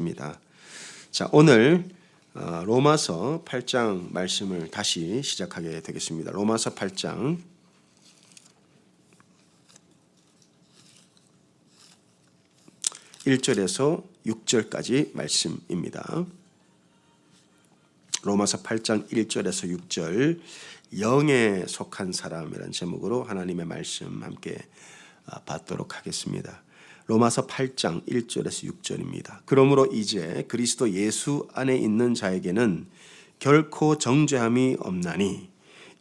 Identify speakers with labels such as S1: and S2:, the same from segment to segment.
S1: 입니다. 자, 오늘 로마서 8장 말씀을 다시 시작하게 되겠습니다. 로마서 8장 1절에서 6절까지 말씀입니다. 로마서 8장 1절에서 6절, 영에 속한 사람이라는 제목으로 하나님의 말씀 함께 받도록 하겠습니다. 로마서 8장 1절에서 6절입니다. 그러므로 이제 그리스도 예수 안에 있는 자에게는 결코 정죄함이 없나니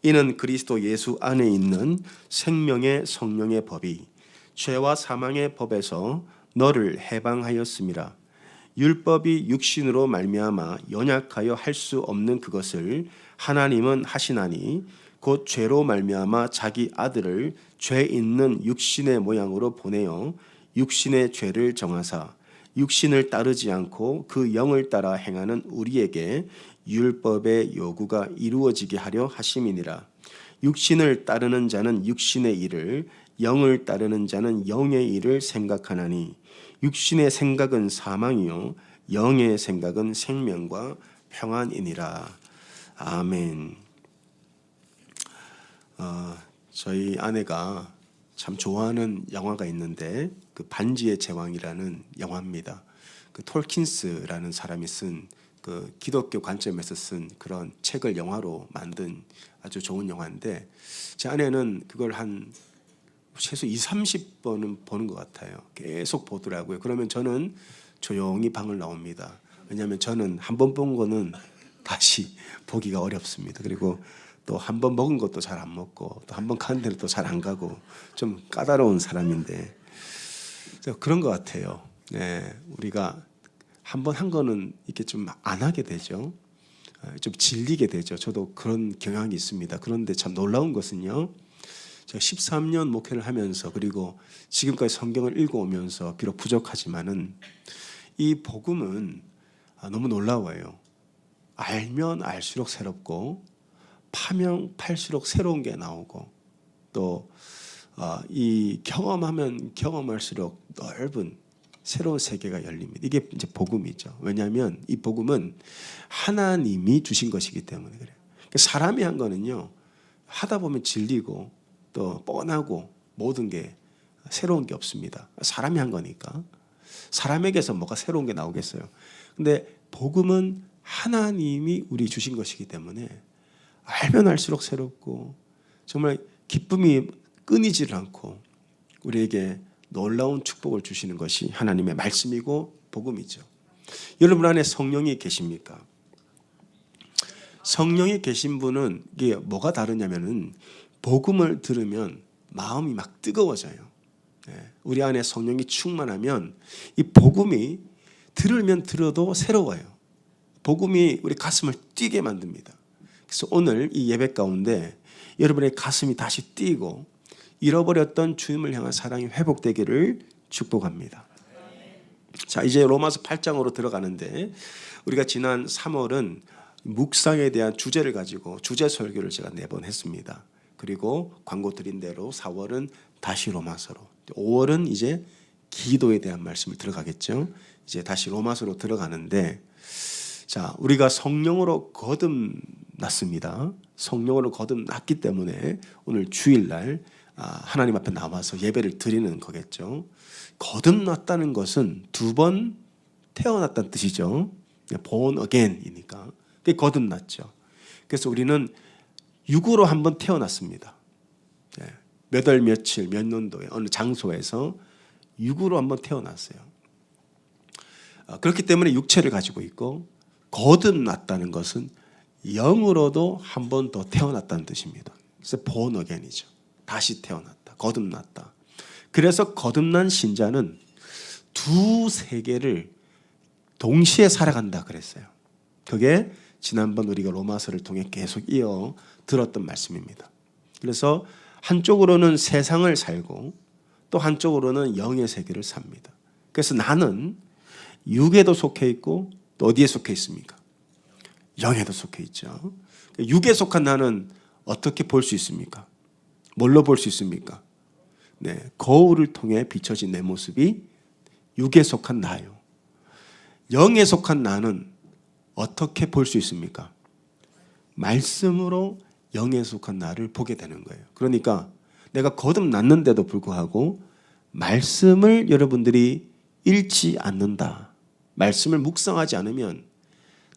S1: 이는 그리스도 예수 안에 있는 생명의 성령의 법이 죄와 사망의 법에서 너를 해방하였음이라. 율법이 육신으로 말미암아 연약하여 할 수 없는 그것을 하나님은 하시나니 곧 죄로 말미암아 자기 아들을 죄 있는 육신의 모양으로 보내어 육신의 죄를 정하사 육신을 따르지 않고 그 영을 따라 행하는 우리에게 율법의 요구가 이루어지게 하려 하심이니라. 육신을 따르는 자는 육신의 일을, 영을 따르는 자는 영의 일을 생각하나니 육신의 생각은 사망이요 영의 생각은 생명과 평안이니라. 아멘. 저희 아내가 참 좋아하는 영화가 있는데 그 반지의 제왕이라는 영화입니다. 그 톨킨스라는 사람이 쓴 그 기독교 관점에서 쓴 그런 책을 영화로 만든 아주 좋은 영화인데 제 아내는 그걸 한 최소 20-30번은 보는 것 같아요. 계속 보더라고요. 그러면 저는 조용히 방을 나옵니다. 왜냐하면 저는 한 번 본 거는 다시 보기가 어렵습니다. 그리고 또 한 번 먹은 것도 잘 안 먹고 또 한 번 가는 데는 또 잘 안 가고 좀 까다로운 사람인데 그런 것 같아요. 네, 우리가 한 번 한 거는 이렇게 좀 안 하게 되죠. 좀 질리게 되죠. 저도 그런 경향이 있습니다. 그런데 참 놀라운 것은요. 제가 13년 목회를 하면서 그리고 지금까지 성경을 읽어오면서 비록 부족하지만은 이 복음은 너무 놀라워요. 알면 알수록 새롭고 파면 팔수록 새로운 게 나오고 또 이 경험하면 경험할수록 넓은 새로운 세계가 열립니다. 이게 이제 복음이죠. 왜냐하면 이 복음은 하나님이 주신 것이기 때문에 그래요. 사람이 한 거는요 하다 보면 질리고 또 뻔하고 모든 게 새로운 게 없습니다. 사람이 한 거니까 사람에게서 뭐가 새로운 게 나오겠어요. 근데 복음은 하나님이 우리 주신 것이기 때문에 알면 알수록 새롭고 정말 기쁨이 끊이질 않고 우리에게 놀라운 축복을 주시는 것이 하나님의 말씀이고 복음이죠. 여러분 안에 성령이 계십니까? 성령이 계신 분은 이게 뭐가 다르냐면은 복음을 들으면 마음이 막 뜨거워져요. 우리 안에 성령이 충만하면 이 복음이 들으면 들어도 새로워요. 복음이 우리 가슴을 뛰게 만듭니다. 그래서 오늘 이 예배 가운데 여러분의 가슴이 다시 뛰고 잃어버렸던 주님을 향한 사랑이 회복되기를 축복합니다. 자, 이제 로마서 8장으로 들어가는데 우리가 지난 3월은 묵상에 대한 주제를 가지고 주제 설교를 제가 4번 했습니다. 그리고 광고 드린 대로 4월은 다시 로마서로, 5월은 이제 기도에 대한 말씀을 들어가겠죠. 이제 다시 로마서로 들어가는데 자, 우리가 성령으로 거듭났습니다. 성령으로 거듭났기 때문에 오늘 주일날 하나님 앞에 나와서 예배를 드리는 거겠죠. 거듭났다는 것은 2번 태어났다는 뜻이죠. born again이니까. 그게 거듭났죠. 그래서 우리는 육으로 한번 태어났습니다. 몇 월 며칠 몇 년도에 어느 장소에서 육으로 한번 태어났어요. 그렇기 때문에 육체를 가지고 있고 거듭났다는 것은 영으로도 한 번 더 태어났다는 뜻입니다. 그래서 born again이죠. 다시 태어났다. 거듭났다. 그래서 거듭난 신자는 두 세계를 동시에 살아간다 그랬어요. 그게 지난번 우리가 로마서를 통해 계속 이어 들었던 말씀입니다. 그래서 한쪽으로는 세상을 살고 또 한쪽으로는 영의 세계를 삽니다. 그래서 나는 육에도 속해 있고 또 어디에 속해 있습니까? 영에도 속해 있죠. 육에 속한 나는 어떻게 볼 수 있습니까? 뭘로 볼 수 있습니까? 거울을 통해 비춰진 내 모습이 육에 속한 나요. 영에 속한 나는 어떻게 볼 수 있습니까? 말씀으로 영에 속한 나를 보게 되는 거예요. 그러니까 내가 거듭났는데도 불구하고 말씀을 여러분들이 읽지 않는다. 말씀을 묵상하지 않으면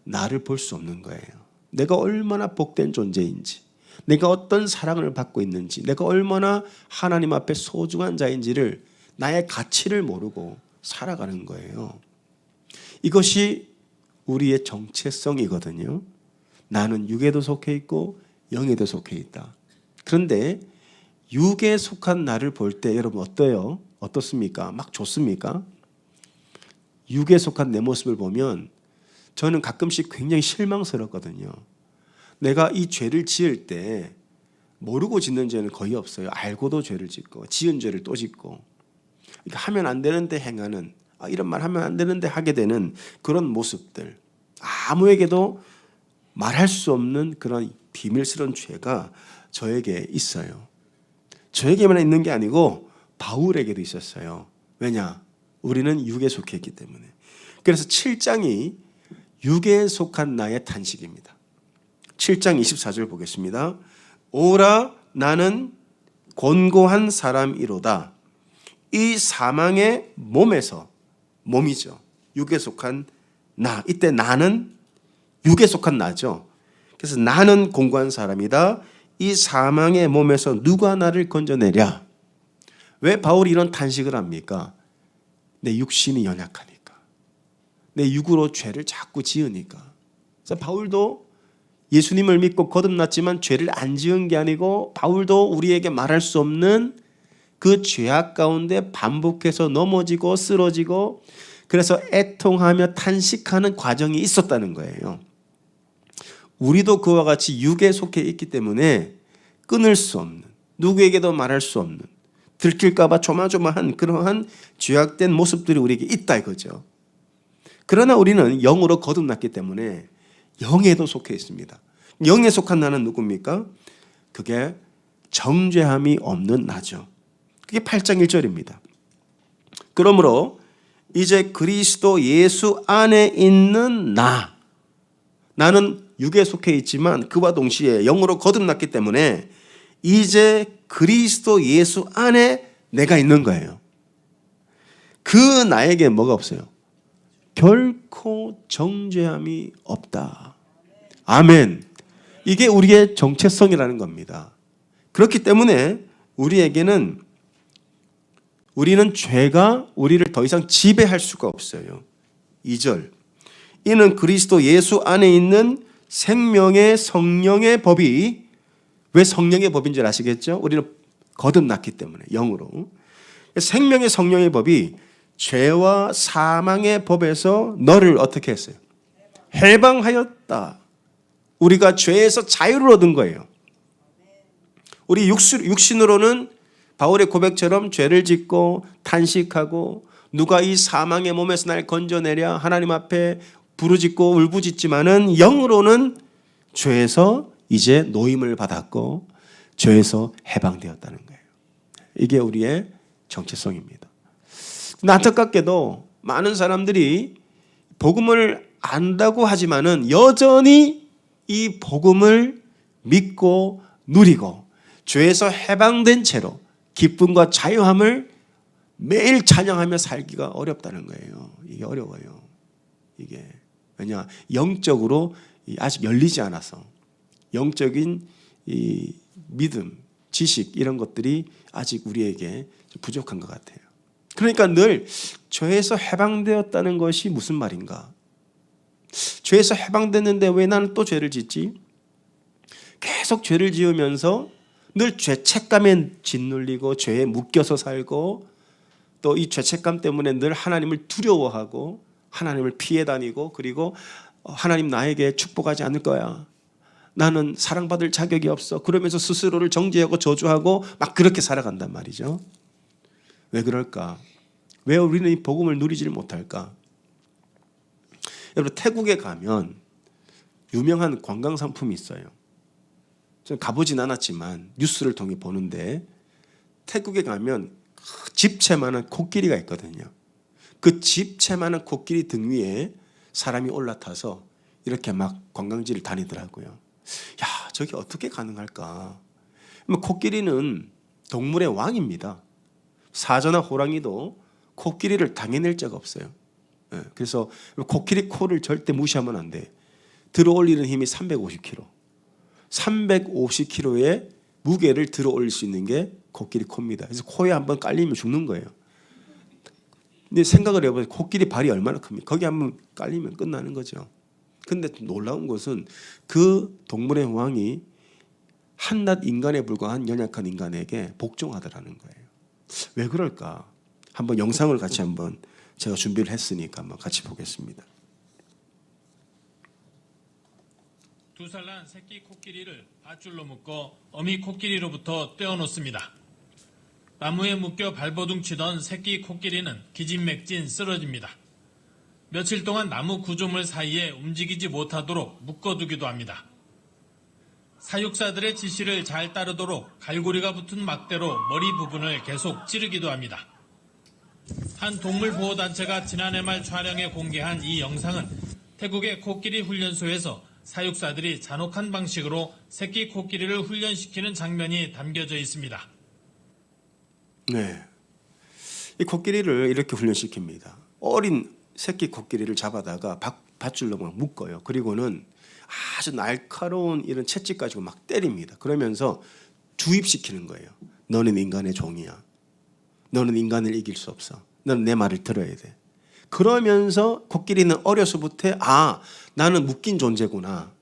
S1: 나를 볼 수 없는 거예요. 내가 얼마나 복된 존재인지, 내가 어떤 사랑을 받고 있는지, 내가 얼마나 하나님 앞에 소중한 자인지를, 나의 가치를 모르고 살아가는 거예요. 이것이 우리의 정체성이거든요. 나는 육에도 속해 있고 영에도 속해 있다. 그런데 육에 속한 나를 볼 때 여러분 어때요? 어떻습니까? 막 좋습니까? 육에 속한 내 모습을 보면 저는 가끔씩 굉장히 실망스럽거든요. 내가 이 죄를 지을 때 모르고 짓는 죄는 거의 없어요. 알고도 죄를 짓고 지은 죄를 또 짓고, 그러니까 하면 안 되는데 행하는, 이런 말 하면 안 되는데 하게 되는 그런 모습들, 아무에게도 말할 수 없는 그런 비밀스러운 죄가 저에게 있어요. 저에게만 있는 게 아니고 바울에게도 있었어요. 왜냐? 우리는 육에 속해 있기 때문에. 그래서 7장이 육에 속한 나의 탄식입니다. 7장 24절 보겠습니다. 오라 나는 곤고한 사람이로다. 이 사망의 몸에서, 몸이죠, 육에 속한 나. 이때 나는 육에 속한 나죠. 그래서 나는 곤고한 사람이다. 이 사망의 몸에서 누가 나를 건져내랴. 왜 바울이 이런 탄식을 합니까? 내 육신이 연약하니까, 내 육으로 죄를 자꾸 지으니까. 그래서 바울도 예수님을 믿고 거듭났지만 죄를 안 지은 게 아니고, 바울도 우리에게 말할 수 없는 그 죄악 가운데 반복해서 넘어지고 쓰러지고, 그래서 애통하며 탄식하는 과정이 있었다는 거예요. 우리도 그와 같이 육에 속해 있기 때문에 끊을 수 없는, 누구에게도 말할 수 없는, 들킬까 봐 조마조마한 그러한 죄악된 모습들이 우리에게 있다 이거죠. 그러나 우리는 영으로 거듭났기 때문에 영에도 속해 있습니다. 영에 속한 나는 누굽니까? 그게 정죄함이 없는 나죠. 그게 8장 1절입니다. 그러므로 이제 그리스도 예수 안에 있는 나, 나는 육에 속해 있지만 그와 동시에 영으로 거듭났기 때문에 이제 그리스도 예수 안에 내가 있는 거예요. 그 나에게 뭐가 없어요? 결코 정죄함이 없다. 아멘. 이게 우리의 정체성이라는 겁니다. 그렇기 때문에 우리는 죄가 우리를 더 이상 지배할 수가 없어요. 2절. 이는 그리스도 예수 안에 있는 생명의 성령의 법이, 왜 성령의 법인 줄 아시겠죠? 우리는 거듭났기 때문에 영으로. 생명의 성령의 법이 죄와 사망의 법에서 너를 어떻게 했어요? 해방하였다. 우리가 죄에서 자유를 얻은 거예요. 우리 육신으로는 바울의 고백처럼 죄를 짓고 탄식하고, 누가 이 사망의 몸에서 날 건져내랴 하나님 앞에 부르짖고 울부짖지만은, 영으로는 죄에서 이제 노임을 받았고 죄에서 해방되었다는 거예요. 이게 우리의 정체성입니다. 안타깝게도 많은 사람들이 복음을 안다고 하지만은 여전히 이 복음을 믿고 누리고 죄에서 해방된 채로 기쁨과 자유함을 매일 찬양하며 살기가 어렵다는 거예요. 이게 어려워요. 이게 왜냐? 영적으로 아직 열리지 않아서, 영적인 이 믿음, 지식 이런 것들이 아직 우리에게 부족한 것 같아요. 그러니까 늘 죄에서 해방되었다는 것이 무슨 말인가? 죄에서 해방됐는데 왜 나는 또 죄를 짓지? 계속 죄를 지으면서 늘 죄책감에 짓눌리고 죄에 묶여서 살고, 또 이 죄책감 때문에 늘 하나님을 두려워하고 하나님을 피해 다니고, 그리고 하나님 나에게 축복하지 않을 거야, 나는 사랑받을 자격이 없어, 그러면서 스스로를 정죄하고 저주하고 막 그렇게 살아간단 말이죠. 왜 그럴까? 왜 우리는 이 복음을 누리지를 못할까? 여러분, 태국에 가면 유명한 관광 상품이 있어요. 저는 가보진 않았지만 뉴스를 통해 보는데, 태국에 가면 집채만한 코끼리가 있거든요. 그 집채만한 코끼리 등 위에 사람이 올라타서 이렇게 막 관광지를 다니더라고요. 야, 저게 어떻게 가능할까? 코끼리는 동물의 왕입니다. 사자나 호랑이도 코끼리를 당해낼 자가 없어요. 그래서 코끼리 코를 절대 무시하면 안 돼. 들어올리는 힘이 350kg. 350kg의 무게를 들어올릴 수 있는 게 코끼리 코입니다. 그래서 코에 한번 깔리면 죽는 거예요. 근데 생각을 해보세요. 코끼리 발이 얼마나 큽니까? 거기 한번 깔리면 끝나는 거죠. 근데 놀라운 것은 그 동물의 왕이 한낱 인간에 불과한 연약한 인간에게 복종하더라는 거예요. 왜 그럴까? 한번 영상을 같이 한번 제가 준비를 했으니까 한번 같이 보겠습니다.
S2: 두 살 난 새끼 코끼리를 밧줄로 묶어 어미 코끼리로부터 떼어놓습니다. 나무에 묶여 발버둥 치던 새끼 코끼리는 기진맥진 쓰러집니다. 며칠 동안 나무 구조물 사이에 움직이지 못하도록 묶어두기도 합니다. 사육사들의 지시를 잘 따르도록 갈고리가 붙은 막대로 머리 부분을 계속 찌르기도 합니다. 한 동물보호단체가 지난해 말 촬영해 공개한 이 영상은 태국의 코끼리 훈련소에서 사육사들이 잔혹한 방식으로 새끼 코끼리를 훈련시키는 장면이 담겨져 있습니다.
S1: 네, 이 코끼리를 이렇게 훈련시킵니다. 어린 새끼 코끼리를 잡아다가 밧줄로 막 묶어요. 그리고는 아주 날카로운 이런 채찍 가지고 막 때립니다. 그러면서 주입시키는 거예요. 너는 인간의 종이야. 너는 인간을 이길 수 없어. 너는 내 말을 들어야 돼. 그러면서 코끼리는 어려서부터 나는 묶인 존재구나.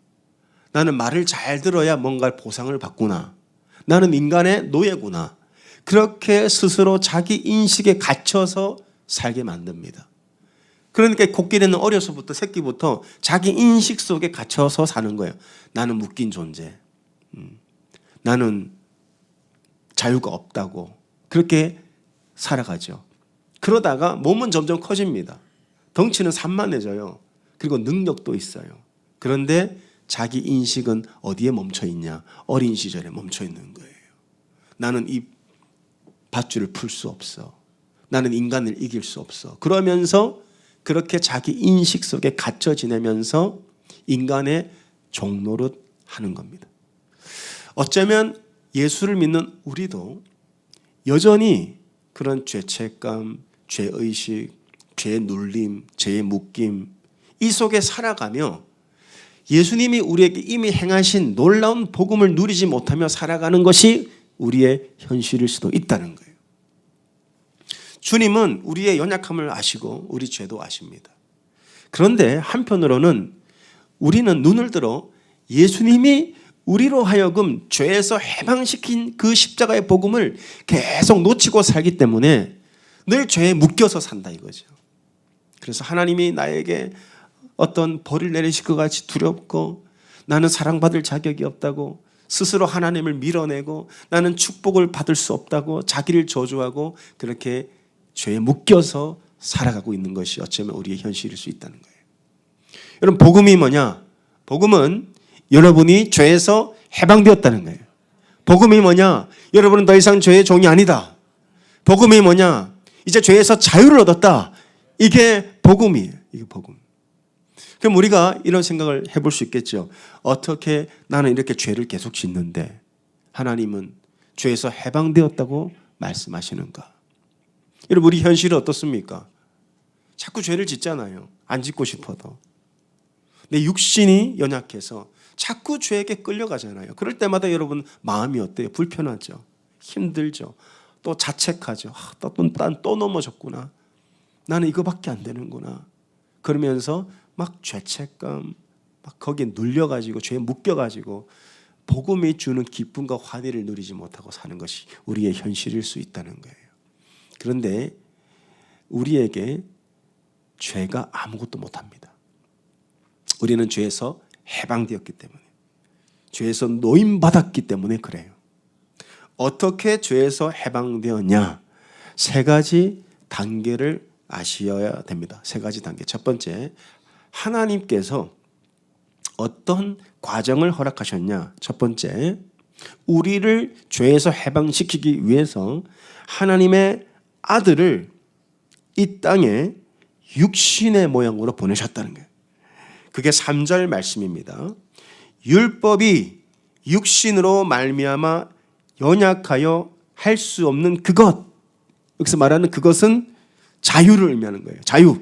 S1: 나는 말을 잘 들어야 뭔가 보상을 받구나. 나는 인간의 노예구나. 그렇게 스스로 자기 인식에 갇혀서 살게 만듭니다. 그러니까 코끼리는 어려서부터 새끼부터 자기 인식 속에 갇혀서 사는 거예요. 나는 묶인 존재. 나는 자유가 없다고. 그렇게 살아가죠. 그러다가 몸은 점점 커집니다. 덩치는 산만해져요. 그리고 능력도 있어요. 그런데 자기 인식은 어디에 멈춰 있냐? 어린 시절에 멈춰 있는 거예요. 나는 이 밧줄을 풀 수 없어. 나는 인간을 이길 수 없어. 그러면서 그렇게 자기 인식 속에 갇혀 지내면서 인간의 종노릇 하는 겁니다. 어쩌면 예수를 믿는 우리도 여전히 그런 죄책감, 죄의식, 죄의 눌림, 죄의 묶임 이 속에 살아가며 예수님이 우리에게 이미 행하신 놀라운 복음을 누리지 못하며 살아가는 것이 우리의 현실일 수도 있다는 거예요. 주님은 우리의 연약함을 아시고 우리 죄도 아십니다. 그런데 한편으로는 우리는 눈을 들어 예수님이 우리로 하여금 죄에서 해방시킨 그 십자가의 복음을 계속 놓치고 살기 때문에 늘 죄에 묶여서 산다 이거죠. 그래서 하나님이 나에게 어떤 벌을 내리실 것 같이 두렵고 나는 사랑받을 자격이 없다고 스스로 하나님을 밀어내고 나는 축복을 받을 수 없다고 자기를 저주하고 그렇게 죄에 묶여서 살아가고 있는 것이 어쩌면 우리의 현실일 수 있다는 거예요. 여러분 복음이 뭐냐? 복음은 여러분이 죄에서 해방되었다는 거예요. 복음이 뭐냐? 여러분은 더 이상 죄의 종이 아니다. 복음이 뭐냐? 이제 죄에서 자유를 얻었다. 이게 복음이에요. 이게 복음. 그럼 우리가 이런 생각을 해볼 수 있겠죠. 어떻게 나는 이렇게 죄를 계속 짓는데 하나님은 죄에서 해방되었다고 말씀하시는가? 여러분 우리 현실은 어떻습니까? 자꾸 죄를 짓잖아요. 안 짓고 싶어도. 내 육신이 연약해서 자꾸 죄에게 끌려가잖아요. 그럴 때마다 여러분 마음이 어때요? 불편하죠. 힘들죠. 또 자책하죠. 난 또 넘어졌구나. 나는 이거밖에 안 되는구나. 그러면서 막 죄책감, 막 거기에 눌려가지고 죄에 묶여가지고 복음이 주는 기쁨과 환희를 누리지 못하고 사는 것이 우리의 현실일 수 있다는 거예요. 그런데 우리에게 죄가 아무것도 못합니다. 우리는 죄에서 해방되었기 때문에, 죄에서 노임받았기 때문에 그래요. 어떻게 죄에서 해방되었냐? 세 가지 단계를 아셔야 됩니다. 세 가지 단계. 첫 번째, 하나님께서 어떤 과정을 허락하셨냐? 첫 번째, 우리를 죄에서 해방시키기 위해서 하나님의 아들을 이 땅에 육신의 모양으로 보내셨다는 거예요. 그게 3절 말씀입니다. 율법이 육신으로 말미암아 연약하여 할 수 없는 그것. 여기서 말하는 그것은 자유를 의미하는 거예요. 자유.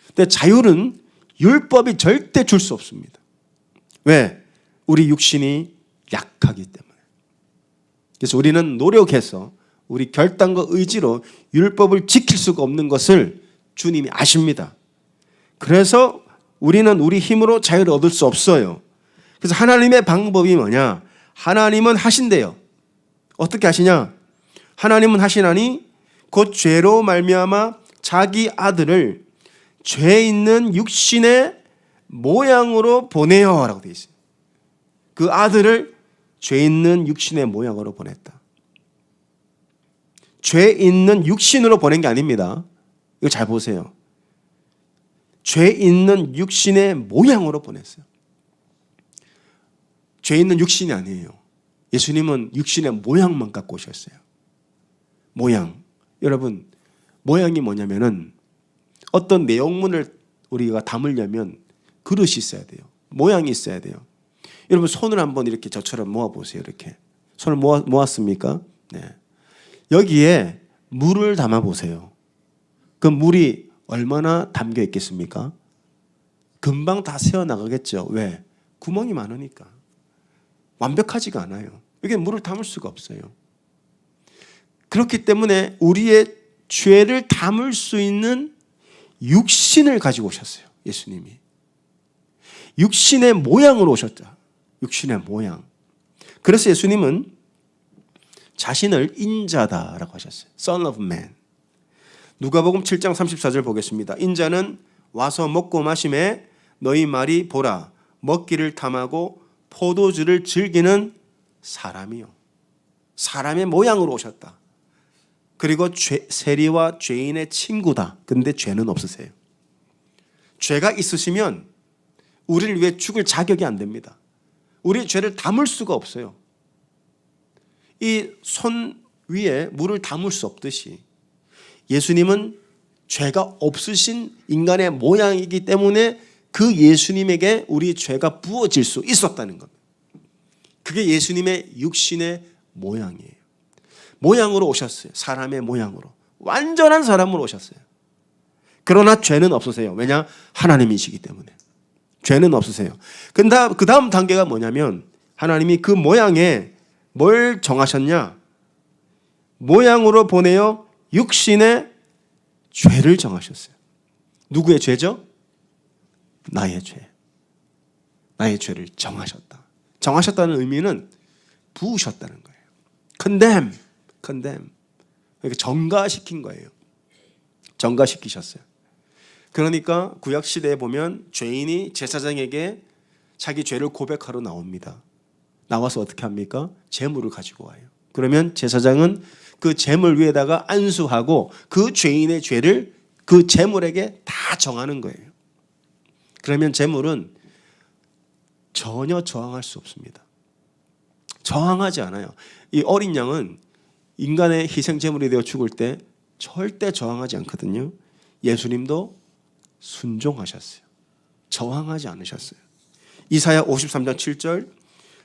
S1: 근데 자유는 율법이 절대 줄 수 없습니다. 왜? 우리 육신이 약하기 때문에. 그래서 우리는 노력해서 우리 결단과 의지로 율법을 지킬 수가 없는 것을 주님이 아십니다. 그래서 우리는 우리 힘으로 자유를 얻을 수 없어요. 그래서 하나님의 방법이 뭐냐? 하나님은 하신대요. 어떻게 하시냐? 하나님은 하시나니 곧 죄로 말미암아 자기 아들을 죄 있는 육신의 모양으로 보내어라고 되어 있어요. 그 아들을 죄 있는 육신의 모양으로 보냈다. 죄 있는 육신으로 보낸 게 아닙니다. 이거 잘 보세요. 죄 있는 육신의 모양으로 보냈어요. 죄 있는 육신이 아니에요. 예수님은 육신의 모양만 갖고 오셨어요. 모양. 여러분, 모양이 뭐냐면은 어떤 내용문을 우리가 담으려면 그릇이 있어야 돼요. 모양이 있어야 돼요. 여러분, 손을 한번 이렇게 저처럼 모아보세요. 이렇게. 손을 모았습니까? 네. 여기에 물을 담아보세요. 그 물이 얼마나 담겨 있겠습니까? 금방 다 새어나가겠죠. 왜? 구멍이 많으니까. 완벽하지가 않아요. 여기에 물을 담을 수가 없어요. 그렇기 때문에 우리의 죄를 담을 수 있는 육신을 가지고 오셨어요. 예수님이. 육신의 모양으로 오셨다. 육신의 모양. 그래서 예수님은 자신을 인자다라고 하셨어요. Son of Man. 누가복음 7장 34절 보겠습니다. 인자는 와서 먹고 마심에 너희 말이 보라 먹기를 탐하고 포도주를 즐기는 사람이요. 사람의 모양으로 오셨다. 그리고 세리와 죄인의 친구다. 근데 죄는 없으세요. 죄가 있으시면 우리를 위해 죽을 자격이 안 됩니다. 우리의 죄를 담을 수가 없어요. 이 손 위에 물을 담을 수 없듯이 예수님은 죄가 없으신 인간의 모양이기 때문에 그 예수님에게 우리 죄가 부어질 수 있었다는 겁니다. 그게 예수님의 육신의 모양이에요. 모양으로 오셨어요. 사람의 모양으로. 완전한 사람으로 오셨어요. 그러나 죄는 없으세요. 왜냐? 하나님이시기 때문에. 죄는 없으세요. 근데 그 다음 단계가 뭐냐면 하나님이 그 모양에 뭘 정하셨냐? 모양으로 보내어 육신의 죄를 정하셨어요. 누구의 죄죠? 나의 죄. 나의 죄를 정하셨다. 정하셨다는 의미는 부으셨다는 거예요. condemn. 그러니까 정가시킨 거예요. 정가시키셨어요. 그러니까 구약 시대에 보면 죄인이 제사장에게 자기 죄를 고백하러 나옵니다. 나와서 어떻게 합니까? 제물을 가지고 와요. 그러면 제사장은 그 제물 위에다가 안수하고 그 죄인의 죄를 그 제물에게 다 정하는 거예요. 그러면 제물은 전혀 저항할 수 없습니다. 저항하지 않아요. 이 어린 양은 인간의 희생 제물이 되어 죽을 때 절대 저항하지 않거든요. 예수님도 순종하셨어요. 저항하지 않으셨어요. 이사야 53장 7절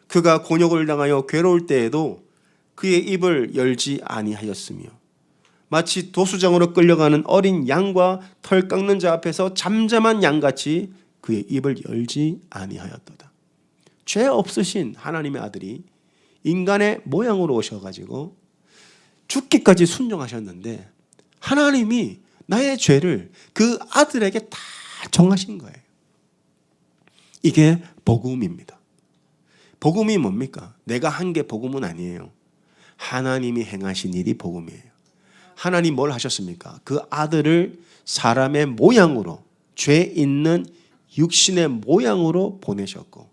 S1: 그가 곤욕을 당하여 괴로울 때에도 그의 입을 열지 아니하였으며 마치 도수장으로 끌려가는 어린 양과 털 깎는 자 앞에서 잠잠한 양같이 그의 입을 열지 아니하였도다. 죄 없으신 하나님의 아들이 인간의 모양으로 오셔가지고 죽기까지 순종하셨는데 하나님이 나의 죄를 그 아들에게 다 정하신 거예요. 이게 복음입니다. 복음이 뭡니까? 내가 한 게 복음은 아니에요. 하나님이 행하신 일이 복음이에요. 하나님 뭘 하셨습니까? 그 아들을 사람의 모양으로 죄 있는 육신의 모양으로 보내셨고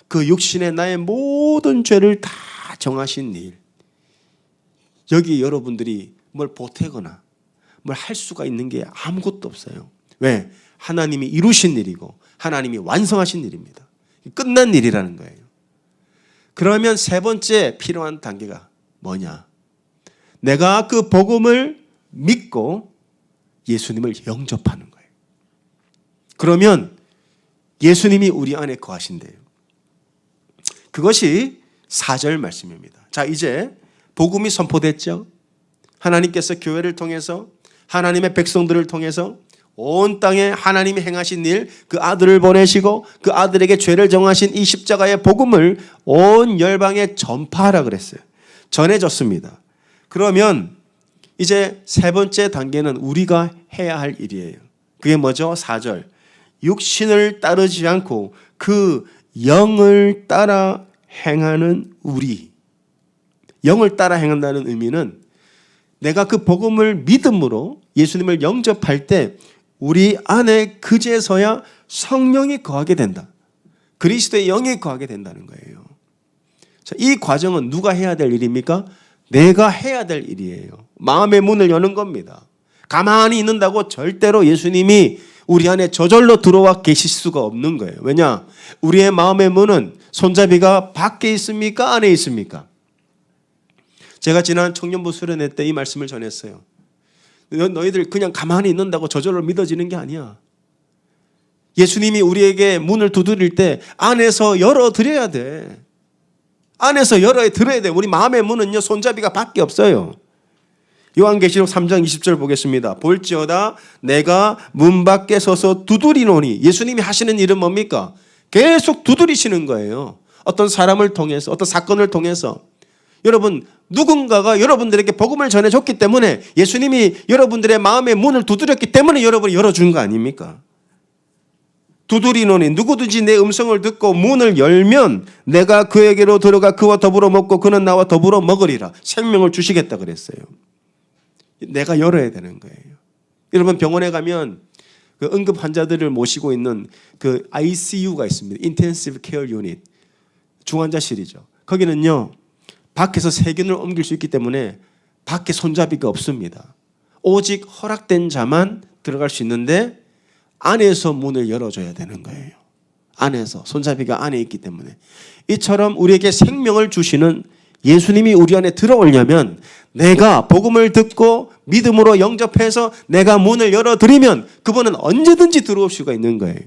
S1: 그 육신의 나의 모든 죄를 다 정하신 일. 여기 여러분들이 뭘 보태거나 뭘 할 수가 있는 게 아무것도 없어요. 왜? 하나님이 이루신 일이고 하나님이 완성하신 일입니다. 끝난 일이라는 거예요. 그러면 세 번째 필요한 단계가 뭐냐? 내가 그 복음을 믿고 예수님을 영접하는 거예요. 그러면 예수님이 우리 안에 거하신대요. 그것이 4절 말씀입니다. 자, 이제 복음이 선포됐죠. 하나님께서 교회를 통해서 하나님의 백성들을 통해서 온 땅에 하나님이 행하신 일, 그 아들을 보내시고 그 아들에게 죄를 정하신 이 십자가의 복음을 온 열방에 전파하라 그랬어요. 전해졌습니다. 그러면 이제 세 번째 단계는 우리가 해야 할 일이에요. 그게 뭐죠? 4절. 육신을 따르지 않고 그 영을 따라 행하는 우리. 영을 따라 행한다는 의미는 내가 그 복음을 믿음으로 예수님을 영접할 때 우리 안에 그제서야 성령이 거하게 된다. 그리스도의 영이 거하게 된다는 거예요. 자, 이 과정은 누가 해야 될 일입니까? 내가 해야 될 일이에요. 마음의 문을 여는 겁니다. 가만히 있는다고 절대로 예수님이 우리 안에 저절로 들어와 계실 수가 없는 거예요. 왜냐? 우리의 마음의 문은 손잡이가 밖에 있습니까? 안에 있습니까? 제가 지난 청년부 수련회 때 이 말씀을 전했어요. 너희들 그냥 가만히 있는다고 저절로 믿어지는 게 아니야. 예수님이 우리에게 문을 두드릴 때 안에서 열어드려야 돼. 안에서 열어드려야 돼. 우리 마음의 문은요, 손잡이가 밖에 없어요. 요한계시록 3장 20절 보겠습니다. 볼지어다 내가 문 밖에 서서 두드리노니. 예수님이 하시는 일은 뭡니까? 계속 두드리시는 거예요. 어떤 사람을 통해서, 어떤 사건을 통해서. 여러분, 누군가가 여러분들에게 복음을 전해줬기 때문에, 예수님이 여러분들의 마음의 문을 두드렸기 때문에 여러분이 열어준 거 아닙니까? 두드리노니 누구든지 내 음성을 듣고 문을 열면 내가 그에게로 들어가 그와 더불어 먹고 그는 나와 더불어 먹으리라. 생명을 주시겠다 그랬어요. 내가 열어야 되는 거예요. 여러분, 병원에 가면 그 응급 환자들을 모시고 있는 그 ICU가 있습니다. Intensive Care Unit. 중환자실이죠. 거기는요, 밖에서 세균을 옮길 수 있기 때문에 밖에 손잡이가 없습니다. 오직 허락된 자만 들어갈 수 있는데 안에서 문을 열어줘야 되는 거예요. 안에서, 손잡이가 안에 있기 때문에. 이처럼 우리에게 생명을 주시는 예수님이 우리 안에 들어오려면 내가 복음을 듣고 믿음으로 영접해서 내가 문을 열어드리면 그분은 언제든지 들어올 수가 있는 거예요.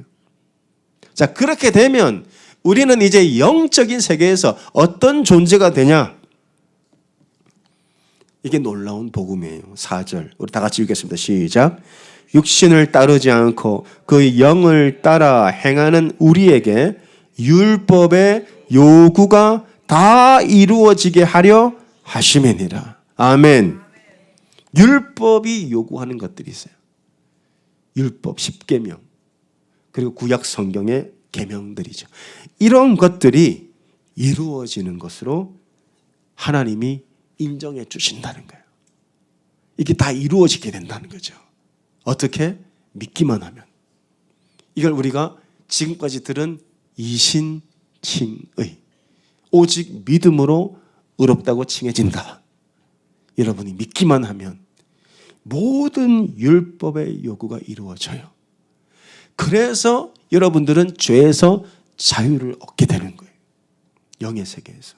S1: 자, 그렇게 되면 우리는 이제 영적인 세계에서 어떤 존재가 되냐? 이게 놀라운 복음이에요. 4절. 우리 다 같이 읽겠습니다. 시작. 육신을 따르지 않고 그 영을 따라 행하는 우리에게 율법의 요구가 다 이루어지게 하려 하심이니라. 아멘. 율법이 요구하는 것들이 있어요. 율법 10계명, 그리고 구약 성경의 계명들이죠. 이런 것들이 이루어지는 것으로 하나님이 인정해 주신다는 거예요. 이게 다 이루어지게 된다는 거죠. 어떻게? 믿기만 하면. 이걸 우리가 지금까지 들은 이신칭의, 오직 믿음으로 의롭다고 칭해진다. 여러분이 믿기만 하면 모든 율법의 요구가 이루어져요. 그래서 여러분들은 죄에서 자유를 얻게 되는 거예요. 영의 세계에서.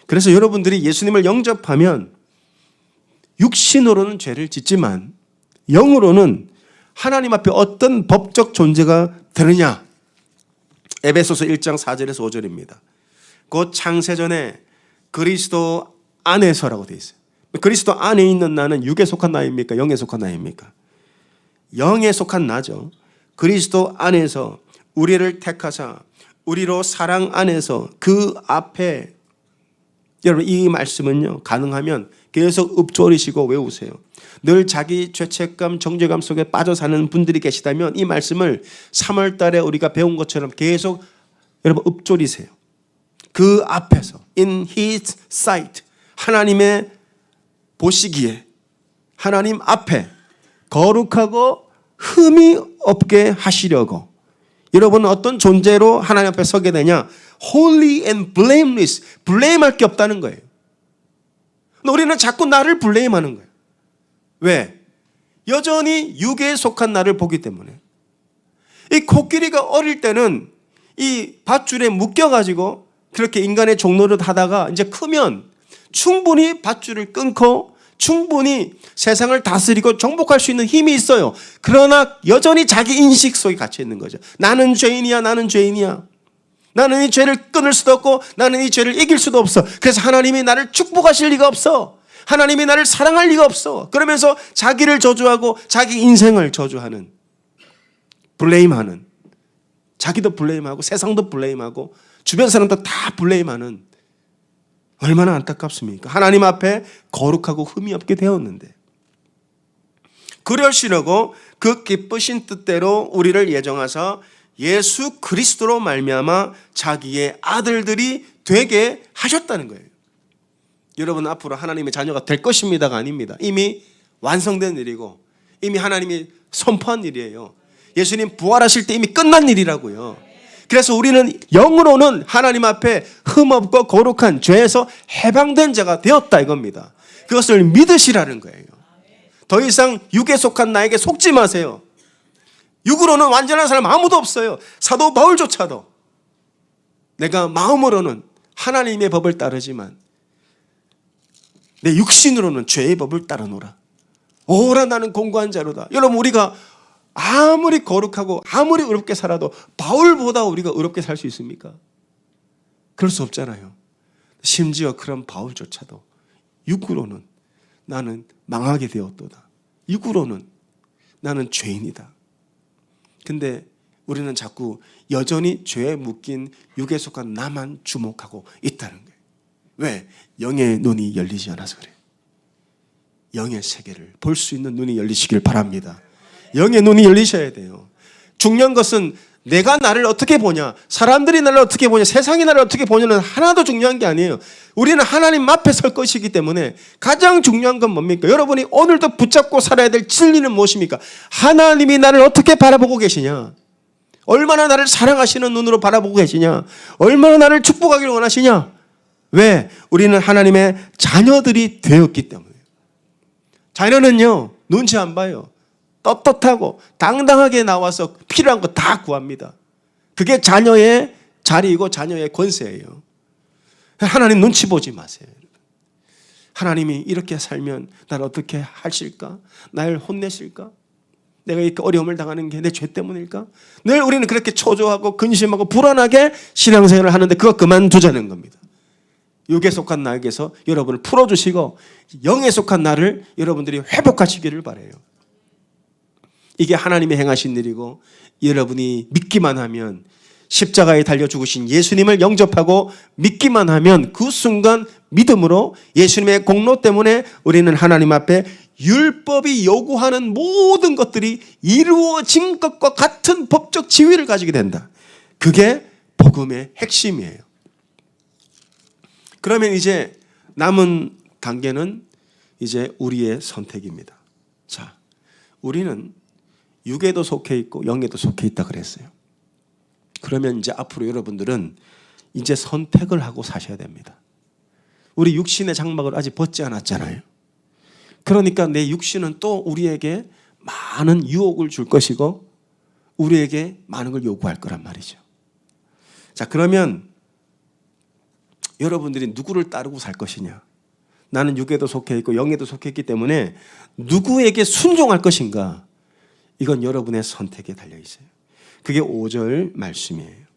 S1: 그래서 여러분들이 예수님을 영접하면 육신으로는 죄를 짓지만 영으로는 하나님 앞에 어떤 법적 존재가 되느냐? 에베소서 1장 4절에서 5절입니다. 곧 창세전에 그리스도 안에서라고 되어 있어요. 그리스도 안에 있는 나는 육에 속한 나입니까? 영에 속한 나입니까? 영에 속한 나죠. 그리스도 안에서 우리를 택하사 우리로 사랑 안에서 그 앞에, 여러분 이 말씀은요, 가능하면 계속 읊조리시고 외우세요. 늘 자기 죄책감, 정죄감 속에 빠져 사는 분들이 계시다면 이 말씀을 3월 달에 우리가 배운 것처럼 계속 여러분 읊조리세요. 그 앞에서 in his sight, 하나님의 보시기에 하나님 앞에 거룩하고 흠이 없게 하시려고. 여러분은 어떤 존재로 하나님 앞에 서게 되냐? Holy and blameless. 블레임할 게 없다는 거예요. 우리는 자꾸 나를 블레임하는 거예요. 왜? 여전히 육에 속한 나를 보기 때문에. 이 코끼리가 어릴 때는 이 밧줄에 묶여가지고 그렇게 인간의 종노릇 하다가 이제 크면 충분히 밧줄을 끊고 충분히 세상을 다스리고 정복할 수 있는 힘이 있어요. 그러나 여전히 자기 인식 속에 갇혀 있는 거죠. 나는 죄인이야, 나는 죄인이야. 나는 이 죄를 끊을 수도 없고 나는 이 죄를 이길 수도 없어. 그래서 하나님이 나를 축복하실 리가 없어. 하나님이 나를 사랑할 리가 없어. 그러면서 자기를 저주하고 자기 인생을 저주하는, 블레임하는, 자기도 블레임하고 세상도 블레임하고 주변 사람도 다 블레임하는, 얼마나 안타깝습니까? 하나님 앞에 거룩하고 흠이 없게 되었는데, 그러시려고 그 기쁘신 뜻대로 우리를 예정하사 예수 그리스도로 말미암아 자기의 아들들이 되게 하셨다는 거예요. 여러분 앞으로 하나님의 자녀가 될 것입니다가 아닙니다. 이미 완성된 일이고 이미 하나님이 선포한 일이에요. 예수님 부활하실 때 이미 끝난 일이라고요. 그래서 우리는 영으로는 하나님 앞에 흠없고 거룩한 죄에서 해방된 자가 되었다 이겁니다. 그것을 믿으시라는 거예요. 더 이상 육에 속한 나에게 속지 마세요. 육으로는 완전한 사람 아무도 없어요. 사도 바울조차도 내가 마음으로는 하나님의 법을 따르지만 내 육신으로는 죄의 법을 따르노라. 오라 나는 공고한 자로다. 여러분 우리가 아무리 거룩하고 아무리 의롭게 살아도 바울보다 우리가 의롭게 살 수 있습니까? 그럴 수 없잖아요. 심지어 그런 바울조차도 육으로는 나는 망하게 되었도다. 육으로는 나는 죄인이다. 근데 우리는 자꾸 여전히 죄에 묶인 육에 속한 나만 주목하고 있다는 거예요. 왜? 영의 눈이 열리지 않아서 그래요. 영의 세계를 볼 수 있는 눈이 열리시길 바랍니다. 영의 눈이 열리셔야 돼요. 중요한 것은 내가 나를 어떻게 보냐, 사람들이 나를 어떻게 보냐, 세상이 나를 어떻게 보냐는 하나도 중요한 게 아니에요. 우리는 하나님 앞에 설 것이기 때문에 가장 중요한 건 뭡니까? 여러분이 오늘도 붙잡고 살아야 될 진리는 무엇입니까? 하나님이 나를 어떻게 바라보고 계시냐, 얼마나 나를 사랑하시는 눈으로 바라보고 계시냐, 얼마나 나를 축복하기를 원하시냐. 왜? 우리는 하나님의 자녀들이 되었기 때문에. 자녀는요 눈치 안 봐요. 떳떳하고 당당하게 나와서 필요한 거 다 구합니다. 그게 자녀의 자리이고 자녀의 권세예요. 하나님 눈치 보지 마세요. 하나님이 이렇게 살면 나를 어떻게 하실까? 나를 혼내실까? 내가 이렇게 어려움을 당하는 게 내 죄 때문일까? 늘 우리는 그렇게 초조하고 근심하고 불안하게 신앙생활을 하는데 그거 그만두자는 겁니다. 육에 속한 나에게서 여러분을 풀어주시고 영에 속한 나를 여러분들이 회복하시기를 바라요. 이게 하나님이 행하신 일이고 여러분이 믿기만 하면, 십자가에 달려 죽으신 예수님을 영접하고 믿기만 하면 그 순간 믿음으로 예수님의 공로 때문에 우리는 하나님 앞에 율법이 요구하는 모든 것들이 이루어진 것과 같은 법적 지위를 가지게 된다. 그게 복음의 핵심이에요. 그러면 이제 남은 단계는 이제 우리의 선택입니다. 자, 우리는 육에도 속해 있고 영에도 속해 있다 그랬어요. 그러면 이제 앞으로 여러분들은 이제 선택을 하고 사셔야 됩니다. 우리 육신의 장막을 아직 벗지 않았잖아요. 그러니까 내 육신은 또 우리에게 많은 유혹을 줄 것이고 우리에게 많은 걸 요구할 거란 말이죠. 자, 그러면 여러분들이 누구를 따르고 살 것이냐? 나는 육에도 속해 있고 영에도 속해 있기 때문에 누구에게 순종할 것인가? 이건 여러분의 선택에 달려 있어요. 그게 5절 말씀이에요.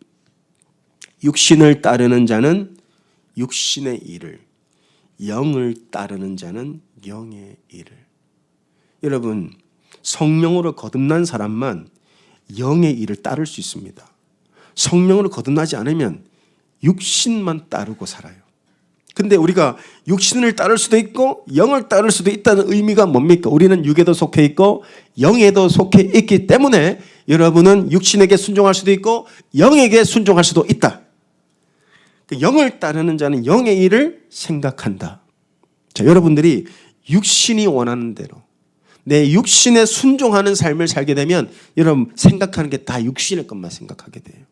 S1: 육신을 따르는 자는 육신의 일을, 영을 따르는 자는 영의 일을. 여러분, 성령으로 거듭난 사람만 영의 일을 따를 수 있습니다. 성령으로 거듭나지 않으면 육신만 따르고 살아요. 근데 우리가 육신을 따를 수도 있고 영을 따를 수도 있다는 의미가 뭡니까? 우리는 육에도 속해 있고 영에도 속해 있기 때문에 여러분은 육신에게 순종할 수도 있고 영에게 순종할 수도 있다. 영을 따르는 자는 영의 일을 생각한다. 자, 여러분들이 육신이 원하는 대로 내 육신에 순종하는 삶을 살게 되면 여러분 생각하는 게 다 육신의 것만 생각하게 돼요.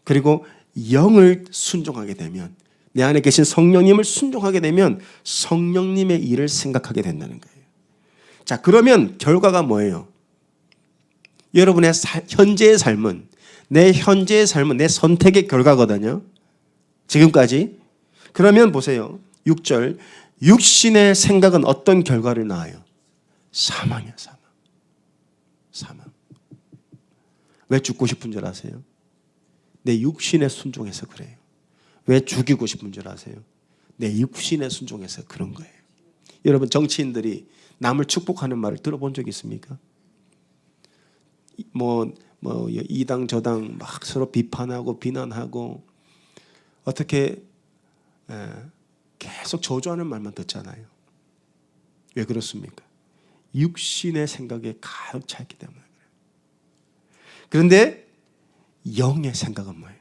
S1: 그리고 영을 순종하게 되면, 내 안에 계신 성령님을 순종하게 되면 성령님의 일을 생각하게 된다는 거예요. 자, 그러면 결과가 뭐예요? 여러분의 현재의 삶은, 내 현재의 삶은 내 선택의 결과거든요. 지금까지. 그러면 보세요. 6절. 육신의 생각은 어떤 결과를 낳아요? 사망이야, 사망. 사망. 왜 죽고 싶은 줄 아세요? 내 육신에 순종해서 그래요. 왜 죽이고 싶은 줄 아세요? 내 육신에 순종해서 그런 거예요. 여러분, 정치인들이 남을 축복하는 말을 들어본 적 있습니까? 이 당 저 당 막 서로 비판하고 비난하고 어떻게 계속 저주하는 말만 듣잖아요. 왜 그렇습니까? 육신의 생각에 가득 차 있기 때문에 그래요. 그런데 영의 생각은 뭐예요?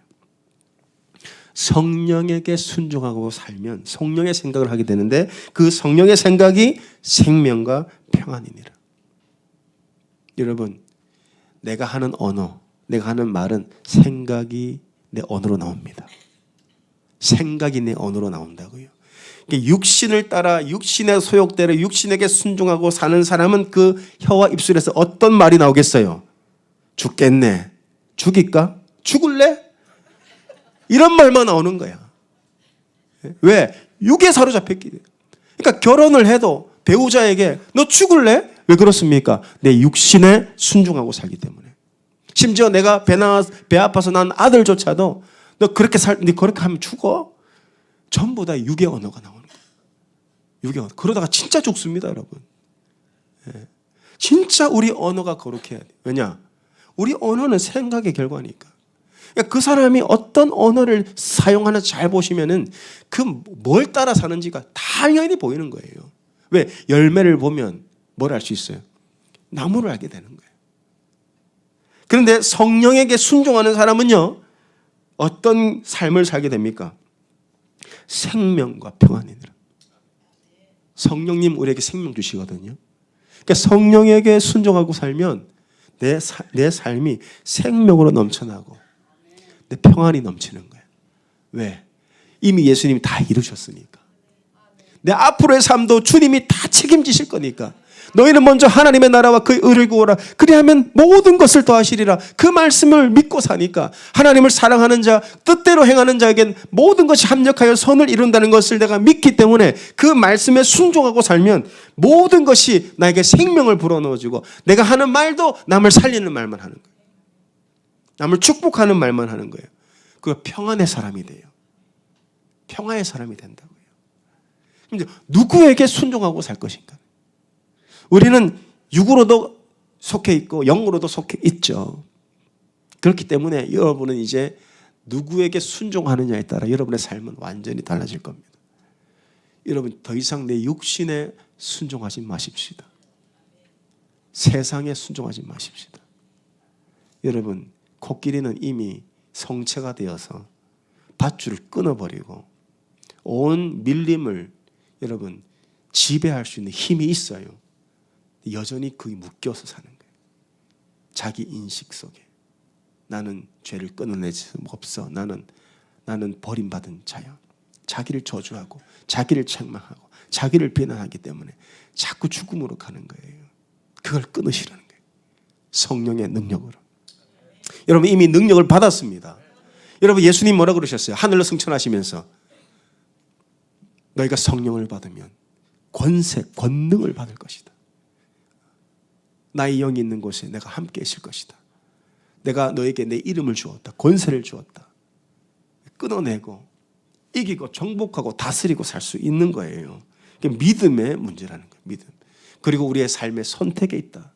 S1: 성령에게 순종하고 살면 성령의 생각을 하게 되는데 그 성령의 생각이 생명과 평안이니라. 여러분, 내가 하는 언어, 내가 하는 말은 생각이 내 언어로 나옵니다. 생각이 내 언어로 나온다고요. 육신을 따라 육신의 소욕대로 육신에게 순종하고 사는 사람은 그 혀와 입술에서 어떤 말이 나오겠어요? 죽겠네. 죽일까? 죽을래? 이런 말만 나오는 거야. 왜? 육에 사로잡혔기 때문에. 그러니까 결혼을 해도 배우자에게 너 죽을래? 왜 그렇습니까? 내 육신에 순종하고 살기 때문에. 심지어 내가 배 아파서 난 아들조차도 너 그렇게 하면 죽어? 전부 다 육의 언어가 나오는 거예요. 육의 언어. 그러다가 진짜 죽습니다, 여러분. 진짜 우리 언어가 거룩해야 돼요. 왜냐? 우리 언어는 생각의 결과니까. 그러니까 그 사람이 어떤 언어를 사용하는지 잘 보시면은 그 뭘 따라 사는지가 당연히 보이는 거예요. 왜? 열매를 보면 뭘 알 수 있어요? 나무를 알게 되는 거예요. 그런데 성령에게 순종하는 사람은요, 어떤 삶을 살게 됩니까? 생명과 평안이니라. 성령님 우리에게 생명 주시거든요. 그러니까 성령에게 순종하고 살면 내 삶이 생명으로 넘쳐나고 내 평안이 넘치는 거예요. 왜? 이미 예수님이 다 이루셨으니까. 내 앞으로의 삶도 주님이 다 책임지실 거니까. 너희는 먼저 하나님의 나라와 그의 의를 구하라. 그리하면 모든 것을 더하시리라. 그 말씀을 믿고 사니까 하나님을 사랑하는 자, 뜻대로 행하는 자에겐 모든 것이 합력하여 선을 이룬다는 것을 내가 믿기 때문에 그 말씀에 순종하고 살면 모든 것이 나에게 생명을 불어넣어주고 내가 하는 말도 남을 살리는 말만 하는 거예요. 남을 축복하는 말만 하는 거예요. 그 평안의 사람이 돼요. 평화의 사람이 된다고요. 근데 누구에게 순종하고 살 것인가? 우리는 육으로도 속해 있고 영으로도 속해 있죠. 그렇기 때문에 여러분은 이제 누구에게 순종하느냐에 따라 여러분의 삶은 완전히 달라질 겁니다. 여러분, 더 이상 내 육신에 순종하지 마십시다. 세상에 순종하지 마십시다. 여러분, 코끼리는 이미 성체가 되어서 밧줄을 끊어버리고 온 밀림을 여러분 지배할 수 있는 힘이 있어요. 여전히 거기 묶여서 사는 거예요. 자기 인식 속에 나는 죄를 끊어낼 수 없어. 나는 버림받은 자야. 자기를 저주하고 자기를 책망하고 자기를 비난하기 때문에 자꾸 죽음으로 가는 거예요. 그걸 끊으시라는 거예요. 성령의 능력으로. 여러분 이미 능력을 받았습니다. 여러분 예수님 뭐라 그러셨어요? 하늘로 승천하시면서 너희가 성령을 받으면 권세, 권능을 받을 것이다. 나의 영이 있는 곳에 내가 함께 있을 것이다. 내가 너에게 내 이름을 주었다. 권세를 주었다. 끊어내고 이기고 정복하고 다스리고 살 수 있는 거예요. 믿음의 문제라는 거예요. 믿음. 그리고 우리의 삶의 선택에 있다.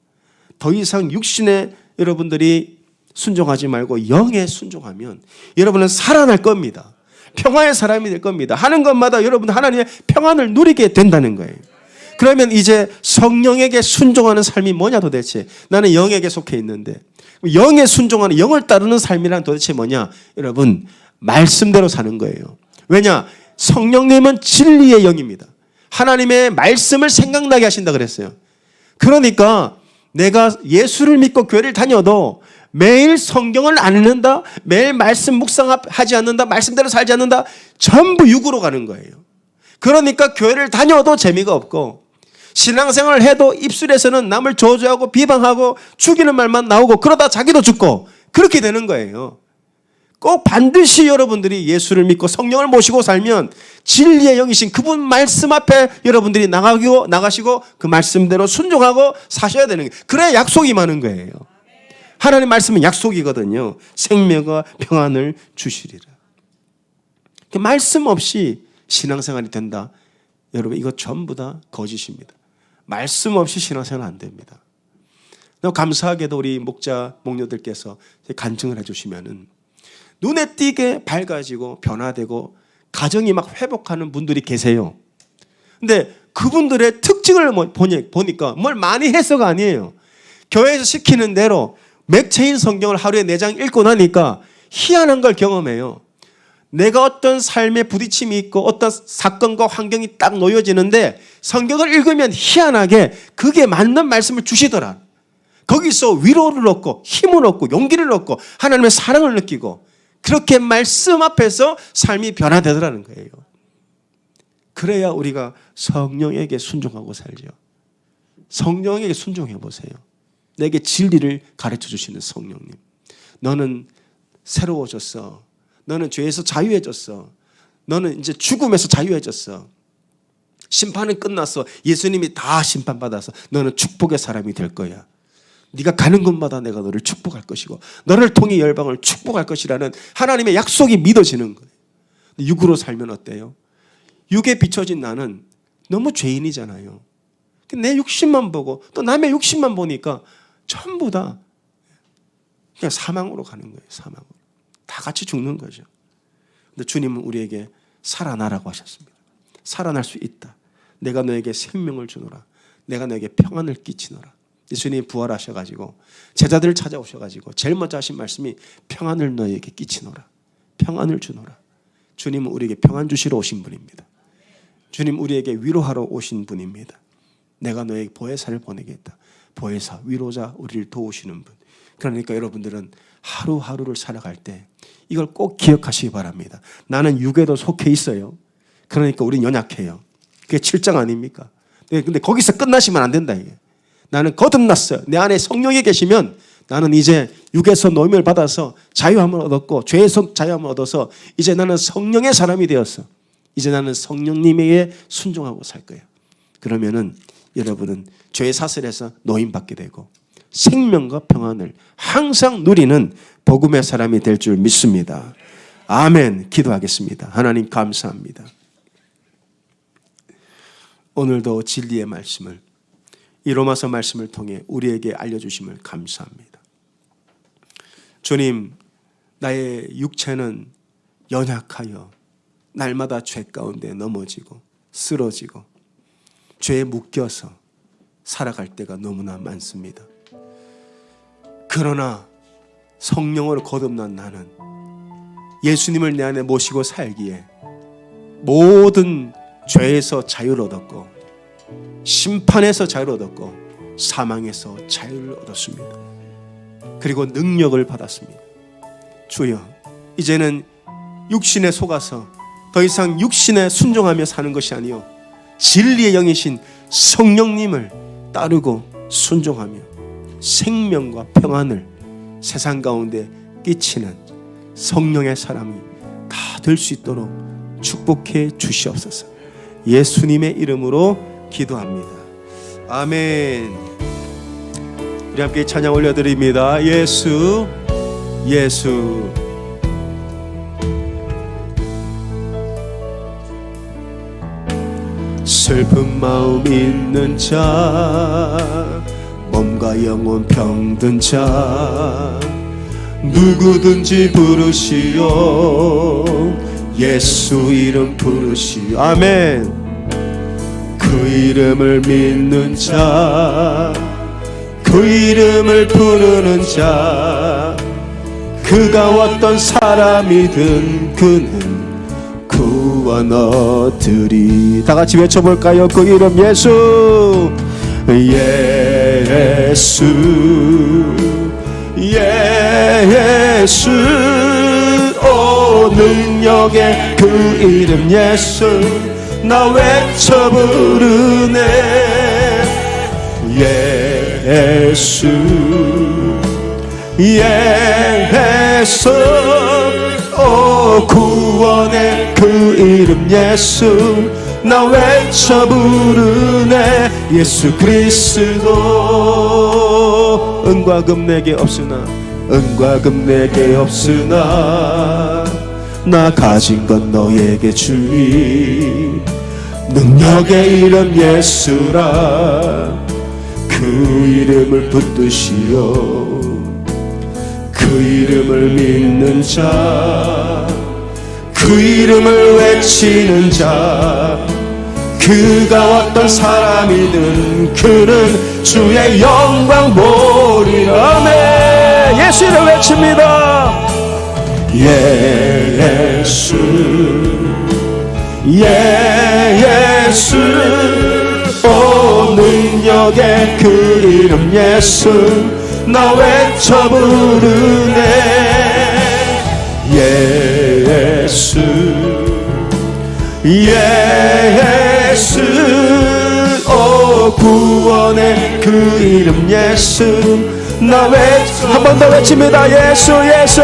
S1: 더 이상 육신에 여러분들이 순종하지 말고 영에 순종하면 여러분은 살아날 겁니다. 평화의 사람이 될 겁니다. 하는 것마다 여러분 하나님의 평안을 누리게 된다는 거예요. 그러면 이제 성령에게 순종하는 삶이 뭐냐 도대체. 나는 영에게 속해 있는데 영에 순종하는 영을 따르는 삶이란 도대체 뭐냐. 여러분 말씀대로 사는 거예요. 왜냐? 성령님은 진리의 영입니다. 하나님의 말씀을 생각나게 하신다 그랬어요. 그러니까 내가 예수를 믿고 교회를 다녀도 매일 성경을 안 읽는다, 매일 말씀 묵상하지 않는다, 말씀대로 살지 않는다, 전부 육으로 가는 거예요. 그러니까 교회를 다녀도 재미가 없고 신앙생활을 해도 입술에서는 남을 저주하고 비방하고 죽이는 말만 나오고 그러다 자기도 죽고 그렇게 되는 거예요. 꼭 반드시 여러분들이 예수를 믿고 성령을 모시고 살면 진리의 영이신 그분 말씀 앞에 여러분들이 나가시고 그 말씀대로 순종하고 사셔야 되는 거예요. 그래야 약속이 많은 거예요. 하나님 말씀은 약속이거든요. 생명과 평안을 주시리라. 말씀 없이 신앙생활이 된다. 여러분 이거 전부 다 거짓입니다. 말씀 없이 신앙생활 안 됩니다. 너무 감사하게도 우리 목자 목녀들께서 간증을 해주시면은 눈에 띄게 밝아지고 변화되고 가정이 막 회복하는 분들이 계세요. 근데 그분들의 특징을 보니까 뭘 많이 해서가 아니에요. 교회에서 시키는 대로 맥체인 성경을 하루에 4장 읽고 나니까 희한한 걸 경험해요. 내가 어떤 삶에 부딪힘이 있고 어떤 사건과 환경이 딱 놓여지는데 성경을 읽으면 희한하게 그게 맞는 말씀을 주시더라. 거기서 위로를 얻고 힘을 얻고 용기를 얻고 하나님의 사랑을 느끼고 그렇게 말씀 앞에서 삶이 변화되더라는 거예요. 그래야 우리가 성령에게 순종하고 살죠. 성령에게 순종해 보세요. 내게 진리를 가르쳐 주시는 성령님. 너는 새로워졌어. 너는 죄에서 자유해졌어. 너는 이제 죽음에서 자유해졌어. 심판은 끝났어. 예수님이 다 심판받아서 너는 축복의 사람이 될 거야. 네가 가는 곳마다 내가 너를 축복할 것이고 너를 통해 열방을 축복할 것이라는 하나님의 약속이 믿어지는 거예요. 육으로 살면 어때요? 육에 비춰진 나는 너무 죄인이잖아요. 내 육신만 보고 또 남의 육신만 보니까 전부 다 그냥 사망으로 가는 거예요. 사망으로. 다 같이 죽는 거죠. 근데 주님은 우리에게 살아나라고 하셨습니다. 살아날 수 있다. 내가 너에게 생명을 주노라. 내가 너에게 평안을 끼치노라. 예수님이 부활하셔가지고 제자들을 찾아오셔가지고 제일 먼저 하신 말씀이 평안을 너에게 끼치노라. 평안을 주노라. 주님은 우리에게 평안 주시러 오신 분입니다. 주님 우리에게 위로하러 오신 분입니다. 내가 너에게 보혜사를 보내겠다. 보혜사, 위로자, 우리를 도우시는 분. 그러니까 여러분들은 하루하루를 살아갈 때 이걸 꼭 기억하시기 바랍니다. 나는 육에도 속해 있어요. 그러니까 우린 연약해요. 그게 7장 아닙니까? 근데 거기서 끝나시면 안 된다 이게. 나는 거듭났어요. 내 안에 성령이 계시면 나는 이제 육에서 노임을 받아서 자유함을 얻었고 죄에서 자유함을 얻어서 이제 나는 성령의 사람이 되었어. 이제 나는 성령님에게 순종하고 살 거예요. 그러면은 여러분은 죄의 사슬에서 노임받게 되고 생명과 평안을 항상 누리는 복음의 사람이 될 줄 믿습니다. 아멘. 기도하겠습니다. 하나님 감사합니다. 오늘도 진리의 말씀을 이 로마서 말씀을 통해 우리에게 알려주심을 감사합니다. 주님, 나의 육체는 연약하여 날마다 죄 가운데 넘어지고 쓰러지고 죄에 묶여서 살아갈 때가 너무나 많습니다. 그러나 성령으로 거듭난 나는 예수님을 내 안에 모시고 살기에 모든 죄에서 자유를 얻었고 심판에서 자유를 얻었고 사망에서 자유를 얻었습니다. 그리고 능력을 받았습니다. 주여, 이제는 육신에 속아서 더 이상 육신에 순종하며 사는 것이 아니요 진리의 영이신 성령님을 따르고 순종하며 생명과 평안을 세상 가운데 끼치는 성령의 사람이 다 될 수 있도록 축복해 주시옵소서. 예수님의 이름으로 기도합니다. 아멘. 우리 함께 찬양 올려드립니다. 예수, 예수. 슬픈 마음 있는 자, 몸과 영혼 병든 자, 누구든지 부르시오. 예수 이름 부르시오. 아멘. 그 이름을 믿는 자, 그 이름을 부르는 자, 그가 어떤 사람이든 그는 구원 얻으리. 다 같이 외쳐볼까요? 그 이름 예수, 예수, 예수. 오 능력의 그 이름 예수, 나 외쳐 부르네. 예수, 예수. 구원의 그 이름 예수 나 외쳐 부르네 예수 그리스도 은과 금 내게 없으나 은과 금 내게 없으나 나 가진 건 너에게 주리 능력의 이름 예수라 그 이름을 붙드시오 그 이름을 믿는 자 그 이름을 외치는 자 그가 어떤 사람이든 그는 주의 영광 보리라 아멘 예수 이름 외칩니다 예수 예수 오 능력의 그 이름 예수 나 외쳐 부르네 예수 예수 오 구원의 그 이름 예수 나 외쳐 한 번 더 외칩니다 예수 예수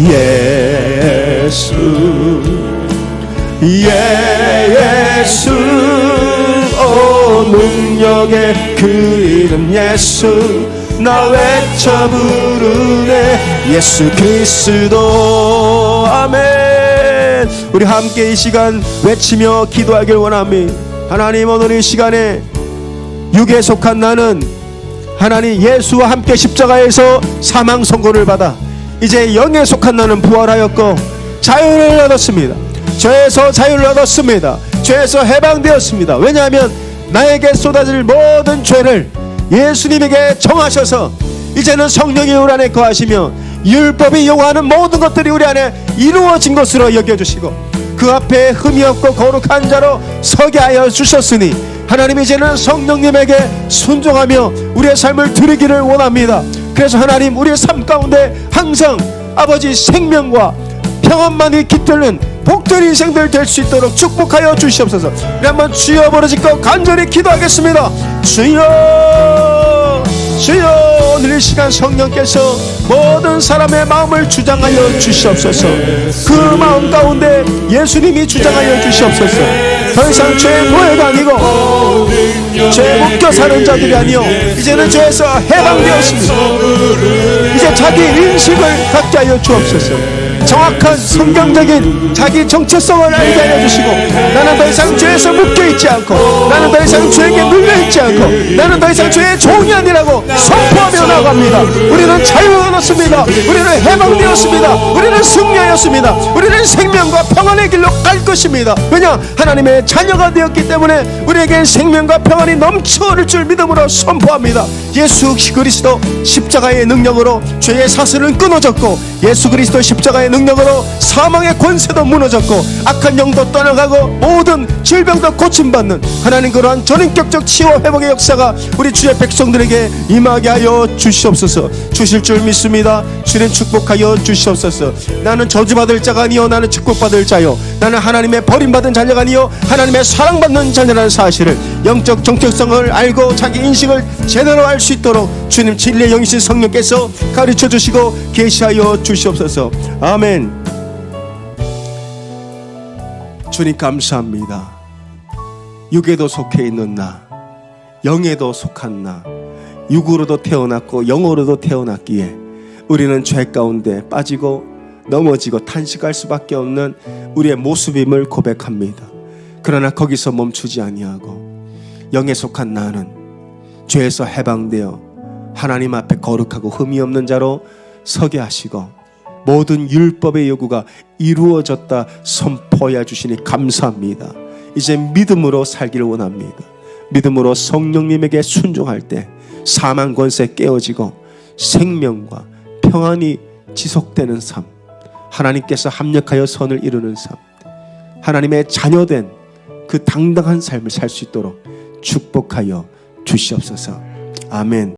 S1: 예수 예수 오 능력의 그 이름 예수 나 외쳐 부르네 예수 그리스도 아멘 우리 함께 이 시간 외치며 기도하길 원합니다 하나님 오늘 이 시간에 육에 속한 나는 하나님 예수와 함께 십자가에서 사망 선고를 받아 이제 영에 속한 나는 부활하였고 자유를 얻었습니다 죄에서 자유를 얻었습니다 죄에서 해방되었습니다 왜냐하면 나에게 쏟아질 모든 죄를 예수님에게 정하셔서 이제는 성령이 우리 안에 거하시며 율법이 요구하는 모든 것들이 우리 안에 이루어진 것으로 여겨주시고 그 앞에 흠이 없고 거룩한 자로 서게 하여 주셨으니 하나님 이제는 성령님에게 순종하며 우리의 삶을 드리기를 원합니다 그래서 하나님 우리의 삶 가운데 항상 아버지 생명과 평안만이 깃들는 복된 인생들 될 수 있도록 축복하여 주시옵소서 우리 한번 주여 부르짖고 간절히 기도하겠습니다 주여 주여 오늘 이 시간 성령께서 모든 사람의 마음을 주장하여 주시옵소서 그 마음 가운데 예수님이 주장하여 주시옵소서 더 이상 죄의 노예가 아니고 죄에 묶여 사는 자들이 아니요 이제는 죄에서 해방되었습니다 이제 자기 인식을 갖게 하여 주옵소서 정확한 성경적인 자기 정체성을 알게 하여 주시고 나는 더 이상 죄에서 묶여있지 않고 나는 더 이상 죄에게 눌려있지 않고 나는 더 이상 죄의 종이 아니라고 선포하며 나아갑니다 우리는 자유를 얻었습니다 우리는 해방되었습니다 우리는 승리하였습니다 우리는 생명과 평안의 길로 갈 것입니다 왜냐 하나님의 자녀가 되었기 때문에 우리에게 생명과 평안이 넘쳐 흐를 줄 믿음으로 선포합니다 예수 그리스도 십자가의 능력으로 죄의 사슬은 끊어졌고 예수 그리스도 십자가의 능력으로 사망의 권세도 무너졌고 악한 영도 떠나가고 모든 질병도 고침받는 하나님 그러한 전인격적 치유 회복의 역사가 우리 주의 백성들에게 임하게 하여 주시옵소서 주실 줄 믿습니다 주님 축복하여 주시옵소서 나는 저주받을 자가 아니요 나는 축복받을 자요 나는 하나님의 버림받은 자녀가 아니요 하나님의 사랑받는 자녀라는 사실을 영적 정체성을 알고 자기 인식을 제대로 알 수 있도록 주님 진리의 영이신 성령께서 가르쳐 주시고 계시하여 주시옵소서 아멘 주님 감사합니다 육에도 속해 있는 나 영에도 속한 나 육으로도 태어났고 영으로도 태어났기에 우리는 죄 가운데 빠지고 넘어지고 탄식할 수밖에 없는 우리의 모습임을 고백합니다 그러나 거기서 멈추지 아니하고 영에 속한 나는 죄에서 해방되어 하나님 앞에 거룩하고 흠이 없는 자로 서게 하시고 모든 율법의 요구가 이루어졌다 선포해 주시니 감사합니다 이제 믿음으로 살기를 원합니다 믿음으로 성령님에게 순종할 때 사망 권세 깨어지고 생명과 평안이 지속되는 삶 하나님께서 합력하여 선을 이루는 삶 하나님의 자녀된 그 당당한 삶을 살 수 있도록 축복하여 주시옵소서 아멘.